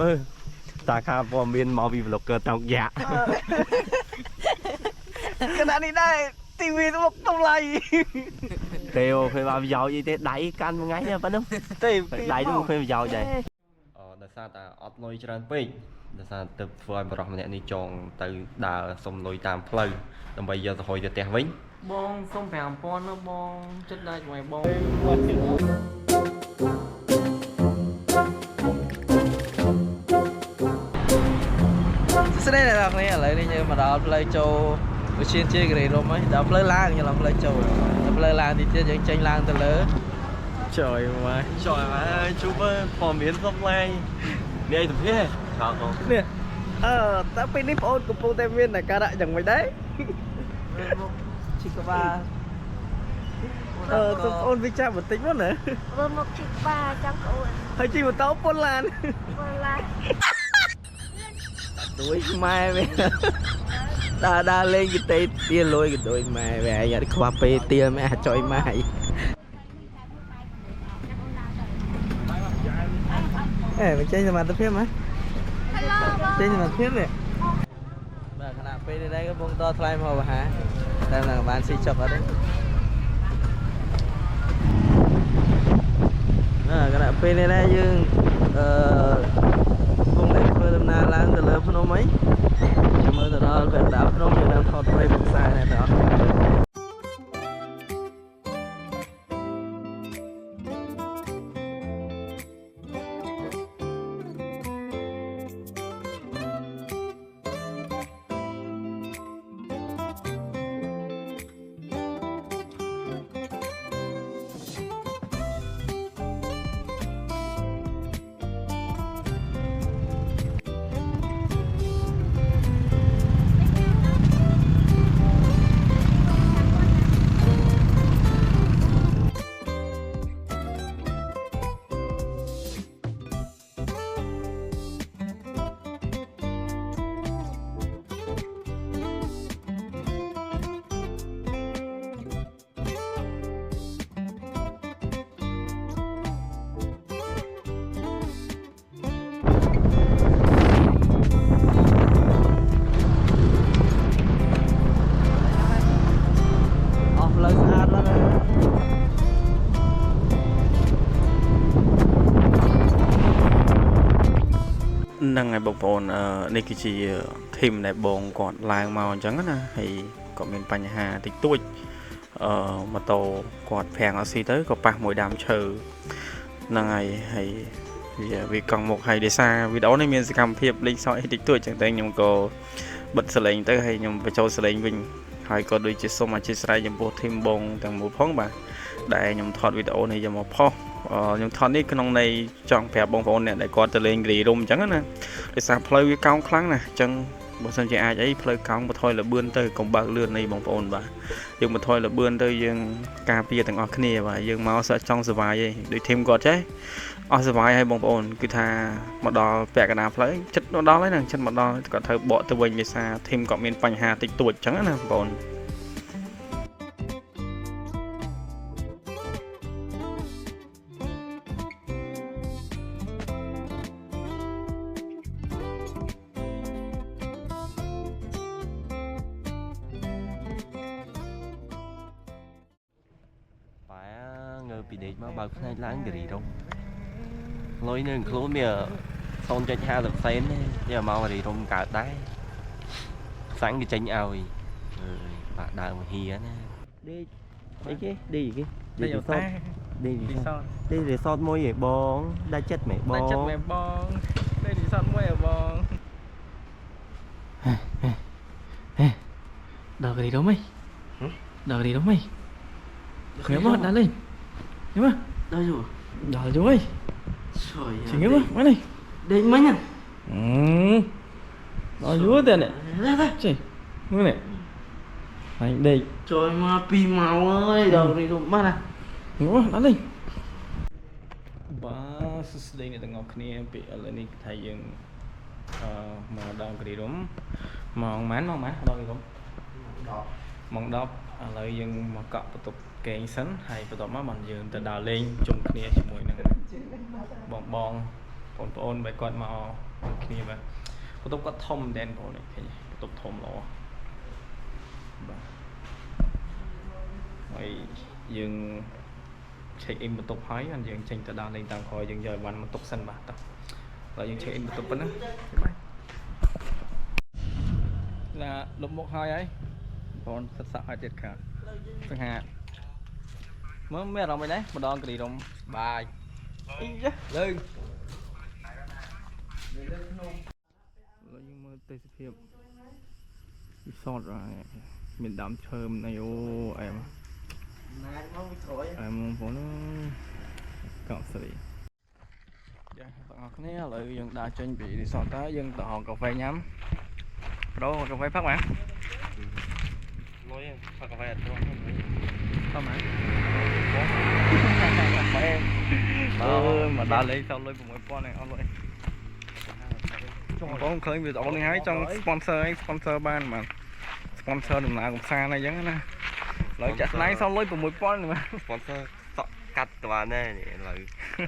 មើលតាខាព័ត៌មានមកពី vlogger តោកយ៉ាកណ្ដានេះដែរទីវីទៅតម្លៃទេអូឃើញថាប្រយោជន៍អីទេដៃកាន់មួយថ្ងៃទេប៉ុណ្ណឹងទេដៃនោះឃើញប្រយោជន៍ដែរដោយសារតែអត់លុយច្រើនពេកដោយសារទៅធ្វើឲ្យបរិសម្នាក់នេះចងទៅដើរសុំលុយតាមផ្លូវដើម្បីយកទៅហុយទៅផ្ទះវិញបងសុំ 5,000 ណាបងចិត្តដាច់មួយបងស្នេហ៍អ្នកនរគ្នាឥឡូវនេះយើងមកដល់ផ្លូវចូលវិជាជាគិរីរំហើយដល់ផ្លូវឡើងយើងឡើងផ្លូវចូលដល់ផ្លូវឡើងទីទៀតយើងចេញឡើងទៅលើtrời mà chú ơi phò miến sắp lai đi ai tập thế sao không nè ta pin nếp ôn của cô tem viên này ca đại chẳng mấy đấy chỉ có ba tập ôn với cha một tính mất nữa một chị ba trong ôn hơi chi một táo pôn lan đuôi mai về đa lên cái tay tia lôi cái đuôi mai về nhà đi qua pe tia mẹ trời mai mình chơi mà tập phim hả? Chơi mà phim nè. Mà khả năng bên đây có bông to thay màu hả? Đây là bạn xí chọc ở đấy. Khả năng bên đây dương bông này phơi lâm na lang từ lớp nó mấy. Mới từ đó gần đảo nó như đang thọt quay bông sai này đó. Năng ngày bọc ổn này cái gì thêm này bồn còn làng màu trắng á thì có miền Pành Hà thì tuổi mà tàu quạt phèn ở xí tới có bạc mỗi đám chờ năng ngày hay vì còn một hay để xa vì đó nên miền sẽ cầm phiệp linh soi thì tuổi chẳng tên nhung có bật sờ lệnh tới hay nhung phải cho sờ lệnh mình hay có đôi chiếc số mà chiếc xe nhung bộ thêm bồn tầng một phóng bà để nhung thọt video này cho một phong nhưng thonนี้ក្នុងនៃចង់ប្រាប់បងប្អូនអ្នកដែលគាត់ទៅលេងគ្រីរុំអញ្ចឹងណាដោយសារផ្លូវវាកោងខ្លាំងណាស់អញ្ចឹងបើសិនជាអាចអីផ្លូវកោងបន្ថយលបឿនទៅកុំបើកលឿននៃបងប្អូនបាទយើងបន្ថយលបឿនទៅយើងការពារទាំងអស់គ្នាបាទយើងមកសើចង់សុវ័យឯងដូចធីមគាត់ចេះអស់សុវ័យឲ្យបងប្អូនគឺថាមកដល់ពាក់កណ្ដាលផ្លូវចិត្តមកដល់ហើយណាចិត្តមកដល់គាត់ត្រូវបកទៅវិញដោយសារធីមគាត់មានបញ្ហាតិចតួចអញ្ចឹងណាបងប្អូនពីដេកមកបើកផ្នែកឡើងគិរីរុំលុយនឹងខ្លួនមាន 0.50 សេនទេយកមកគិរីរុំកើតដែរសាំងគេចេញឲ្យបាទដើរមកហៀណាដេកអីគេដេកគេដេករីសតដេករីសតមួយឯបងដាច់ចិត្តមែនបងដាច់ចិត្តមែនបងដេករីសតមួយឯបងដល់គិរីរុំហីដល់គិរីរុំហីខ្ញុំមកដល់លេងnhưng mà đợi rồi chị nghe mà này định mấy nhá đợi rồi tiền này chị nghe này anh đây trời mà pi màu ơi đầu đi đụng mắt này đúng không đánh đi ba đây này tầng ngọc kia bị ở đây thầy dừng mà đòn cái đúng mòn mán đâu đi đúng mòn đọc ở đây dừng mà cọ tục kèn sánh hay bắt đầu má mình dừng từ đào lên chung kiaជាមួយនឹងបង បងប្អូនបែរគាត់មកគ្នាបាទបន្ទប់គាត់ធំដែនបងនេះឃើញបន្ទប់ធំល្អបាទហើយយើង check in បន្ទប់ហើយយើងចេញទៅដល់លេងតាមក្រោយយើងយកអីវ៉ាន់មកទុកសិនបាទតោះដល់យើង check in បន្ទប់ប៉ុណ្ណឹងបាយឡាលុបមុខហើយបងសិតសាក់ឲ្យទៀតខាងសង្ហាមើលមានអារម្មណ៍អីដែរម្ដងគ្រីរំបាយអីយ៉ាលើយើងមើលទេសភាពវិសតមានដើមឈើណៃអូអែមណាស់មកក្រោយអែមបងកោស្រីចាបងប្អូនគ្នាឥឡូវយើងដើរចេញពីរីសតទៅយើងទៅហងកាហ្វេញ៉ាំប្រូកាហ្វេផឹកហ្មងលុយផឹកកាហ្វេអត់ព្រោះផឹកហ្មងកាហ្វេមកដល់លេងសល់លុយ 6,000 ហ្នឹងអត់លុយបងឃើញវីដេអូនេះហើយចង់ sponsor ឯង sponsor បានបាទ sponsor ដំណើរកំសាន្តអីចឹងណាឡើយចាក់ស្នែងសល់លុយ 6,000 ហ្នឹងបាទ sponsor សក់កាត់ទៅបានដែរនេះឥឡូវ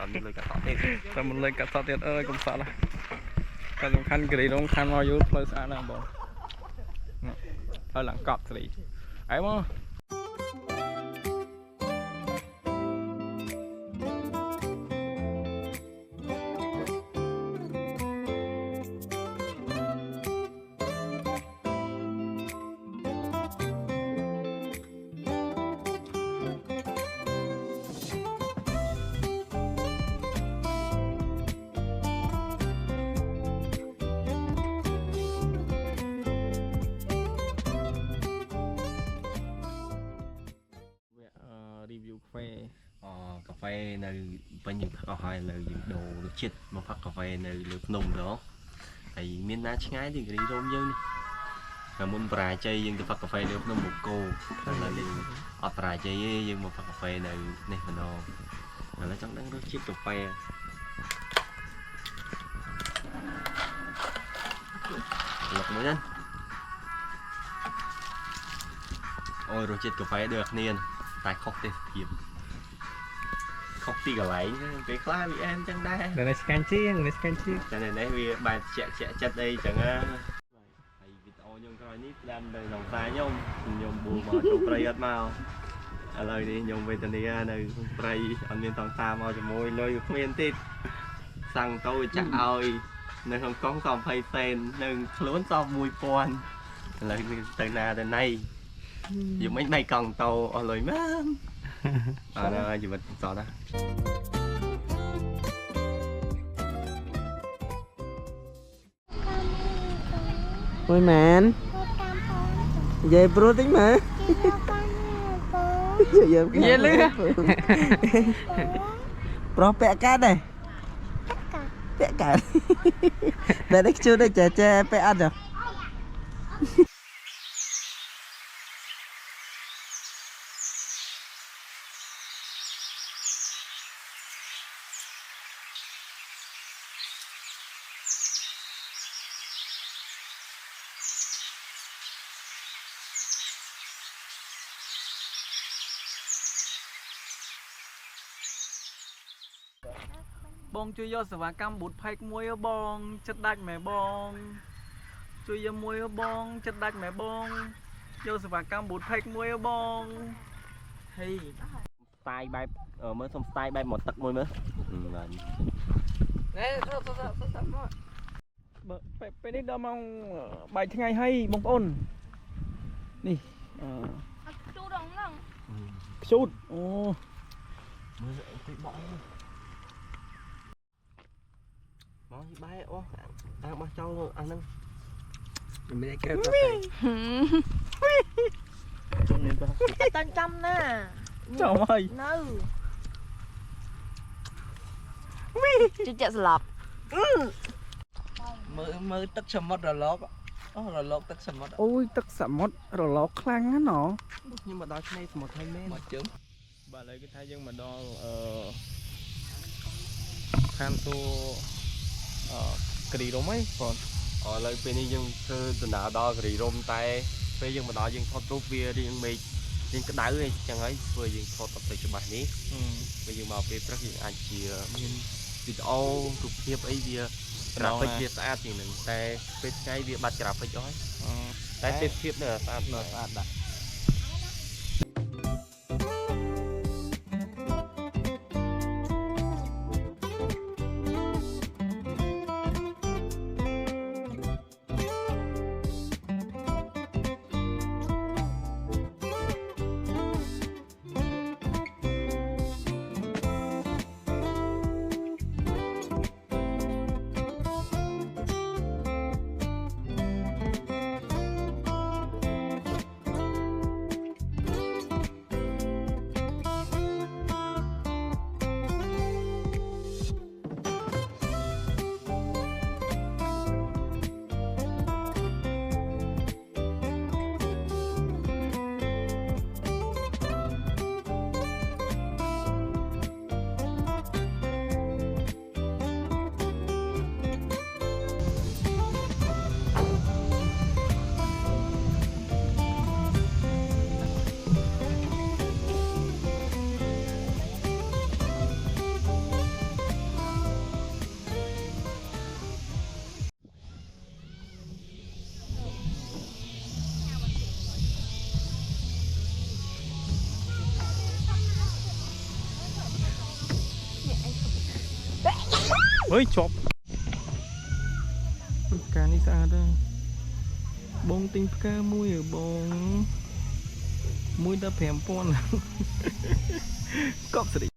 អត់មានលុយកាត់សក់ទេ តែមិនលុយកាត់សក់ទៀតអើយកុំសក់ឡាតែសំខាន់គ្រីរងខាន់មកយូរផ្លូវស្អាតណាស់បងហើយឡើងកប់ស្រីអីមកកាហ្វេនៅពេញយើងផឹកអស់ហើយឥឡូវយើងដូររសជាតិមកផឹកកាហ្វេនៅលើភ្នំម្ដងហើយមានណាឆ្ងាយទេគ្រីរោមយើងនេះតែមុនបរាជ័យយើងទៅផឹកកាហ្វេលើភ្នំមកគោឥឡូវយើងអត់បរាជ័យទេយើងមកផឹកកាហ្វេនៅនេះម្ដងឥឡូវចង់ដឹងរសជាតិកាហ្វេលុកមួយណាអូយរសជាតិកាហ្វេដូចគ្នាតែខុសទេសភាពខុសពីកន្លែងពេលខ្លះវាអែមចឹងដែរនេះស្កានជាងនេះស្កានជាងតែនេះវាបែបជាក់ចិត្តអីចឹងណាហើយវីដេអូខ្ញុំក្រោយនេះផ្ដាំទៅក្នុងផ្សារខ្ញុំបួលមកចូលព្រៃអត់មកឥឡូវនេះខ្ញុំវេទនានៅព្រៃអត់មានតង់តាមកជាមួយលុយគ្មានទៀតសាំងតូចចាក់ឲ្យនៅក្នុងកង់ស20សេននៅខ្លួនសល់ 1,000 ឥឡូវនេះទៅណាទៅណៃយមិញដៃកង់តោអស់លុយមែនអត់ហើយជីវិតសតណាÔi mẹ về pro tính mà về lứa pro pẹ cát này pẹ cát để đấy chưa đây chè pẹ ăn rồi Bong chui vô sờ cam bụt phai muối bong chất đạch mẹ bong chui vô muối bong chất đạch mẹ bong vô sờ cam bụt phai muối bong hey style bài mới xong style bài một tật môi mới nèไปนี่เรามองใบทั้งไงให้บงปอนนี่chú đóng lằng chút ô mới cái bóng món gì bay ô ăn bao châu ăn nâng mình đây kêu tên trăm nè trời ơi nư chú chạy lọc mơ tất sầm mất rồi lót tất sầm mất ôi tất sầm mất rồi lót khăn á nọ nhưng mà đó cái này một hai mét một chấm bà lấy cái thay nhưng mà đo khăn tô cái gì đúng ấy còn lấy bên này nhưng từ nào đo cái gì rôm tay bây giờ mà đo nhưng thoát rút bia đi nhưng mình nhưng cái đáy này chẳng ấy vừa dừng thoát tập thể cho bài ní bây giờ mà về rất nhiều anh chị វីដេអូរូបភាពអីវាក្រាហ្វិកវាស្អាតជាងនឹងតែពេលថ្ងៃវាបាត់ក្រាហ្វិកអស់តែទេពភាពនៅស្អាតដាក់ เฮ้ยจบการនេះស្អាតដែរបងទិញផ្កាមួយបង115,000កប់ស្រី បន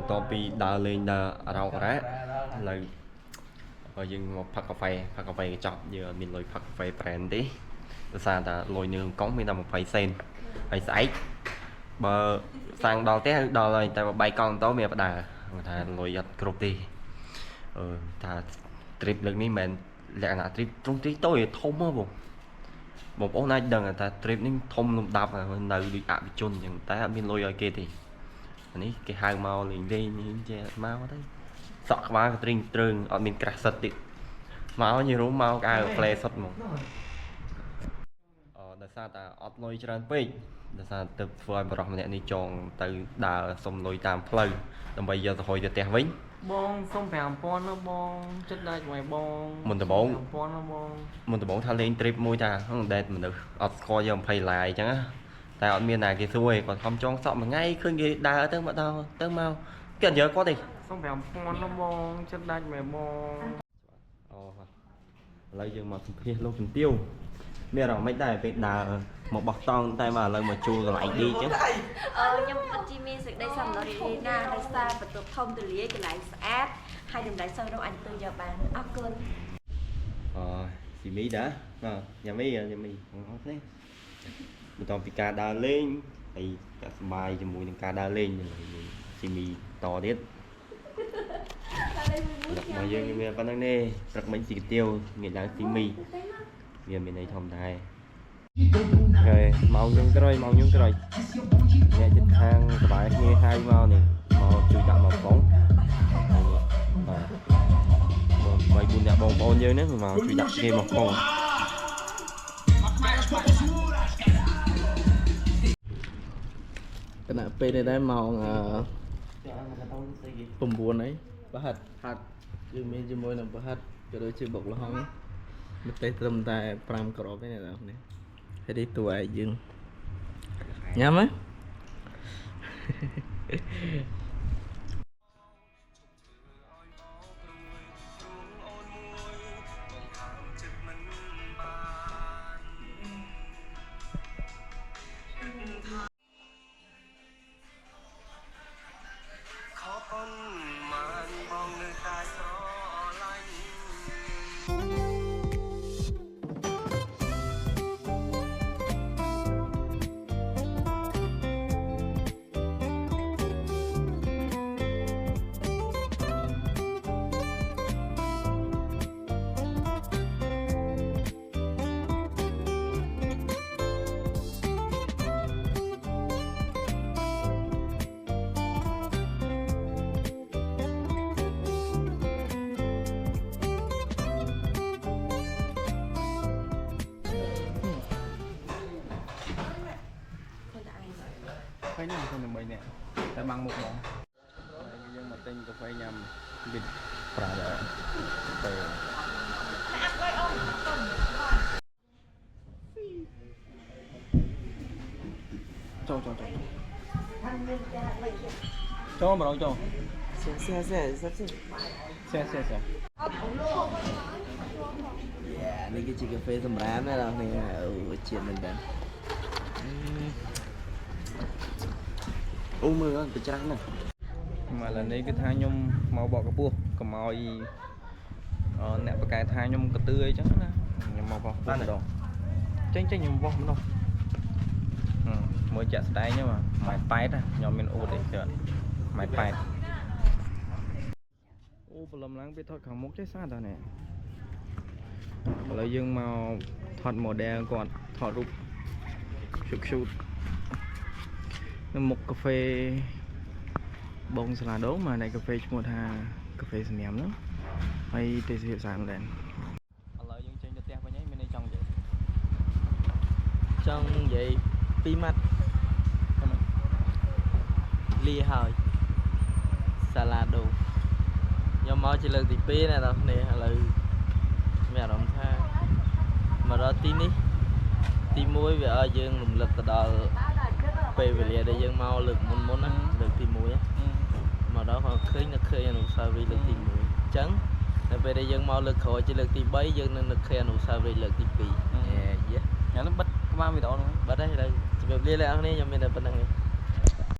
្ទាប់ពីដើរលេងដើររោករ៉ាឥឡូវយើងមកផឹកកាហ្វេកញ្ចប់យើងអត់មានលុយផឹកកាហ្វេប្រេនទេដោយសារតែលុយនៅហុងកុងមានតែ20សេនហើយស្អែកបើសាំងដល់ផ្ទះដល់ហើយតែបើបែកកង់តោមានបដាគាត់ថាលុយអត់គ្រប់ទេថា trip លើកនេះមិនលក្ខណៈ trip ត្រង់ទីតូចធំហ្មងបងប្អូនអាចដឹងថា trip នេះធំលំដាប់នៅដូចអភិជនអញ្ចឹងតែអត់មានលុយឲ្យគេទេនេះគេហៅមកលេងចេះមកទៅសក់ក្បាលកត្រេងត្រើងអត់មានក្រាស់សិតទៀតមកញរុំមកកៅផ្លែសុតមកដោយសារតែអត់លុយច្រើនពេកដោយសារទៅធ្វើឲ្យបរិសម្នាក់នេះចងទៅដើរសុំលុយតាមផ្លូវដើម្បីយកទៅហុយទៅផ្ទះវិញបងសុំ5,000ណាបងចិត្តដាច់មកបងមុនដំបូង 5,000ណាបងមុនដំបូងថាលេង trip មួយថាដេតមនុស្សអត់ស្គាល់យក20ឡាយអញ្ចឹងណាតែអត់មានណាគេសួរគាត់ខំចងសក់មួយថ្ងៃឃើញគេដើរទៅមកដល់ទៅមកគេអត់យកគាត់ទេសុំ5,000ណាបងចិត្តដាច់មកបងឥឡូវយើងមកសម្ភាសលោកជំទាវមានអារម្មណ៍មិនដែរពេលដើរមកបោះតង់តែមកឥឡូវមកជួលកន្លែងឌីអញ្ចឹងខ្ញុំពិតជាមានសេចក្តីសំណររីណាដោយសារបន្ទប់ធំទូលាយកន្លែងស្អាតហើយតម្លៃសមរម្យអញទៅយកបានអរគុណស៊ីមីដែរញ៉ាំអីអត់ទេបន្ទាប់ពីការដើរលេងហើយតែសប្បាយជាមួយនឹងការដើរលេងស៊ីមីតទៀតមកយើងមានប៉ុណ្្នឹងទេព្រឹកមិញស៊ីកាទៀវងាកឡើងស៊ីមីវាមានន័យធម្មតាហើយមកយើងក្រោយអ្នកចិត្តខាងសបាយគ្នាហៅមកនេះមកជួយដាក់មកកងបាទ3-4អ្នកបងប្អូនយើងហ្នឹងមកជួយដាក់គេមកកងគណៈពេលនេះដែរម៉ោង9អីប្រហិតយើងមានជាមួយនឹងប្រហិតក៏ដូចជាបុកល្ហុងម្ទេសត្រឹមតែ5គ្រាប់ទេអ្នកនរនេះហើយនេះតួឯងយើងញ៉ាំហ៎ ឃើញហ្នឹងខ្ញុំ3នាក់តែបាំងមុខហ្មងហើយយើងមកទិញកាហ្វេញ៉ាំប៊ីតប្រើដែរទៅចូលម្ដងចូល xe Dạ, đây cái chị cà phê thầm rán này đâu này ở chuyện mình đã. Mưa cái trắng này. mà lần này cái thai nhung màu bọ cái bua còn màu gì nè cái thai nhung cái tươi chắc nè nhung màu bọ này đâu tránh nhung bọ đâu mới chặt tay nhá mà mày tay ra nhóm mình ô để chờ mày tay ô lầm lắng biết thôi khoảng một trái sát rồi nè lợi dương màu thọt màu đen còn thọt rụp sụt một cà phê bông là đố mà này cà phê một cà phê sầm nhầm nữa hay tê xịt sàn đèn lợi dương trên cho tép với nhấy bên đây Trong vậy pi mắt ly hồi salado nhưng mà chỉ lần thì pi này đâu nè là mẹ đồng tha mà đó tí ní tí muối về ở dương lùng lực từ đó về về để dương mau lực muốn á được tí muối á mà đó họ khơi nó khơi nó sao vì lực tí muối trắng về đây dương mau lực khỏi chỉ lực tí bấy dương nên lực khơi nó sao vì lực tí pi nhà nó bắt có bao nhiêu độ luôn bắt đấy là về liên lạc này nhưng mình là bên này